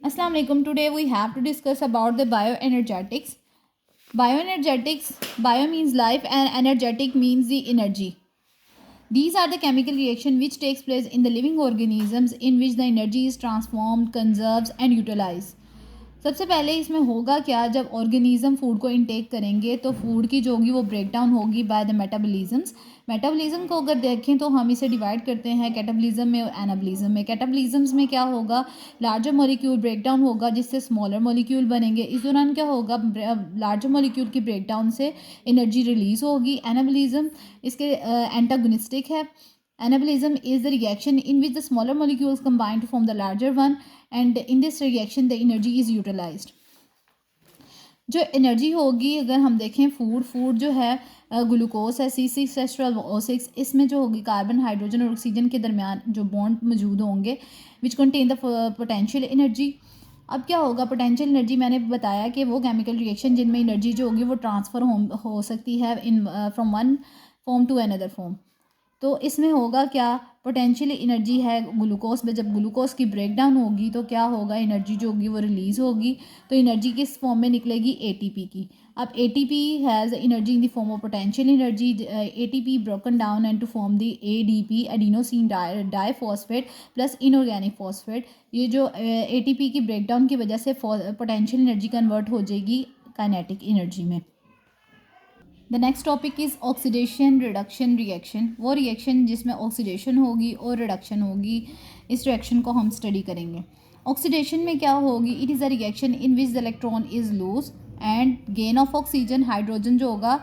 Assalamu alaikum. Today we have to discuss about the bioenergetics. Bioenergetics, bio means life and energetic means the energy. These are the chemical reaction which takes place in the living organisms in which the energy is transformed, conserved and utilized. सबसे पहले इसमें होगा क्या, जब organism food को intake करेंगे तो food की जो होगी वो ब्रेक डाउन होगी बाय द मेटाबॉलिज्म्स। मेटाबॉलिज्म को अगर देखें तो हम इसे डिवाइड करते हैं कैटाबॉलिज्म में और एनाबॉलिज्म में। कैटाबॉलिज्म्स में क्या होगा, लार्जर मॉलिक्यूल ब्रेक डाउन होगा जिससे स्मॉलर मॉलिक्यूल बनेंगे। इस दौरान क्या होगा, लार्जर मॉलिक्यूल की ब्रेक डाउन से एनर्जी रिलीज होगी। एनाबॉलिज्म इसके एंटागोनिस्टिक है। Anabolism is the reaction in which the smaller molecules combine to form the larger one, and in this reaction the energy is utilized. जो energy होगी अगर हम देखें फूड जो है ग्लूकोज है C6H12O6, इसमें जो होगी कार्बन हाइड्रोजन और ऑक्सीजन के दरमियान जो बॉन्ड मौजूद होंगे which contain the potential energy. अब क्या होगा, पोटेंशियल एनर्जी मैंने बताया कि वो केमिकल रिएक्शन जिनमें एनर्जी जो होगी वो ट्रांसफ़र हो सकती है in from one form to another form. तो इसमें होगा क्या, पोटेंशियल एनर्जी है ग्लूकोज में, जब ग्लूकोज की ब्रेक डाउन होगी तो क्या होगा, एनर्जी जो होगी वो रिलीज़ होगी। तो एनर्जी किस फॉर्म में निकलेगी, एटीपी की। अब ATP has energy in the form of potential energy. ATP broken down and to form the ADP adenosine diphosphate plus inorganic phosphate. ये जो एटीपी की ब्रेक डाउन की वजह से पोटेंशियल एनर्जी कन्वर्ट हो जाएगी काइनेटिक एनर्जी में। The next topic is oxidation reduction reaction. वो रिएक्शन जिसमें ऑक्सीडेशन होगी और रिडक्शन होगी, इस रिएक्शन को हम स्टडी करेंगे। ऑक्सीडेशन में क्या होगी, it is a reaction in which the electron is lose and gain of oxygen, hydrogen जो होगा,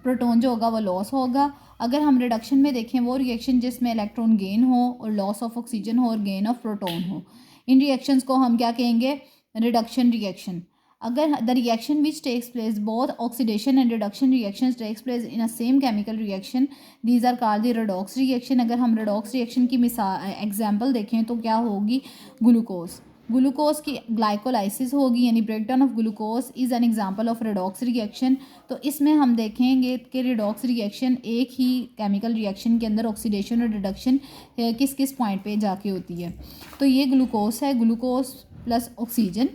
प्रोटॉन जो होगा वो लॉस होगा। अगर हम रिडक्शन में देखें, वो रिएक्शन जिसमें इलेक्ट्रॉन गेन हो और लॉस ऑफ ऑक्सीजन हो और गेन ऑफ प्रोटॉन हो, इन रिएक्शंस को हम क्या कहेंगे, रिडक्शन रिएक्शन। अगर the reaction which takes place both oxidation and reduction reactions takes place in a same chemical reaction, these are called the redox reaction. अगर हम रेडॉक्स रिएक्शन की मिसाल एग्जांपल देखें तो क्या होगी, ग्लूकोज की ग्लाइकोलाइसिस होगी, यानी breakdown of glucose is an example of redox reaction. तो इसमें हम देखेंगे कि रेडॉक्स रिएक्शन एक ही केमिकल रिएक्शन के अंदर ऑक्सीडेशन और रिडक्शन किस किस पॉइंट पे जाके होती है। तो ये ग्लूकोज है, ग्लूकोज प्लस ऑक्सीजन।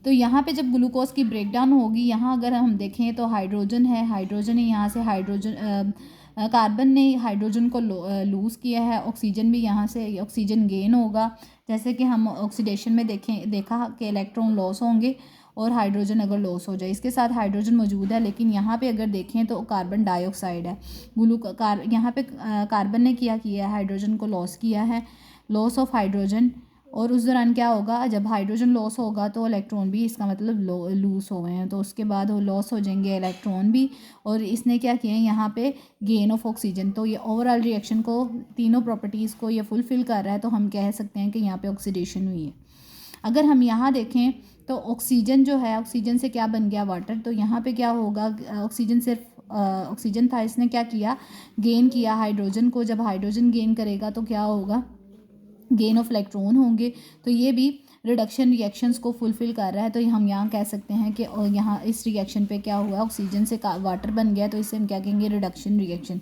तो यहाँ पे जब ग्लूकोज की ब्रेकडाउन होगी, यहाँ अगर हम देखें तो हाइड्रोजन है, यहाँ से हाइड्रोजन कार्बन ने हाइड्रोजन को लूज़ किया है, ऑक्सीजन भी यहाँ से ऑक्सीजन गेन होगा। जैसे कि हम ऑक्सीडेशन में देखा कि इलेक्ट्रॉन लॉस होंगे और हाइड्रोजन अगर लॉस हो जाए, इसके साथ हाइड्रोजन मौजूद है, लेकिन यहाँ पे अगर देखें तो कार्बन डाइऑक्साइड है। यहाँ पे कार्बन ने किया है, हाइड्रोजन को लॉस किया है, लॉस ऑफ हाइड्रोजन। और उस दौरान क्या होगा, जब हाइड्रोजन लॉस होगा तो इलेक्ट्रॉन भी, इसका मतलब लूज हो गए हैं, तो उसके बाद वो लॉस हो जाएंगे इलेक्ट्रॉन भी। और इसने क्या किया है, यहाँ पे गेन ऑफ ऑक्सीजन। तो ये ओवरऑल रिएक्शन को, तीनों प्रॉपर्टीज़ को ये फुलफ़िल कर रहा है, तो हम कह सकते हैं कि यहाँ पे ऑक्सीडेशन हुई है। अगर हम यहाँ देखें तो ऑक्सीजन जो है, ऑक्सीजन से क्या बन गया, वाटर। तो यहाँ पे क्या होगा, ऑक्सीजन सिर्फ ऑक्सीजन था, इसने क्या किया, गेन किया हाइड्रोजन को। जब हाइड्रोजन गेन करेगा तो क्या होगा, गेन ऑफ इलेक्ट्रॉन होंगे। तो ये भी रिडक्शन रिएक्शंस को फुलफ़िल कर रहा है। तो हम यहाँ कह सकते हैं कि यहाँ इस रिएक्शन पे क्या हुआ, ऑक्सीजन से वाटर बन गया, तो इसे हम क्या कहेंगे, रिडक्शन रिएक्शन।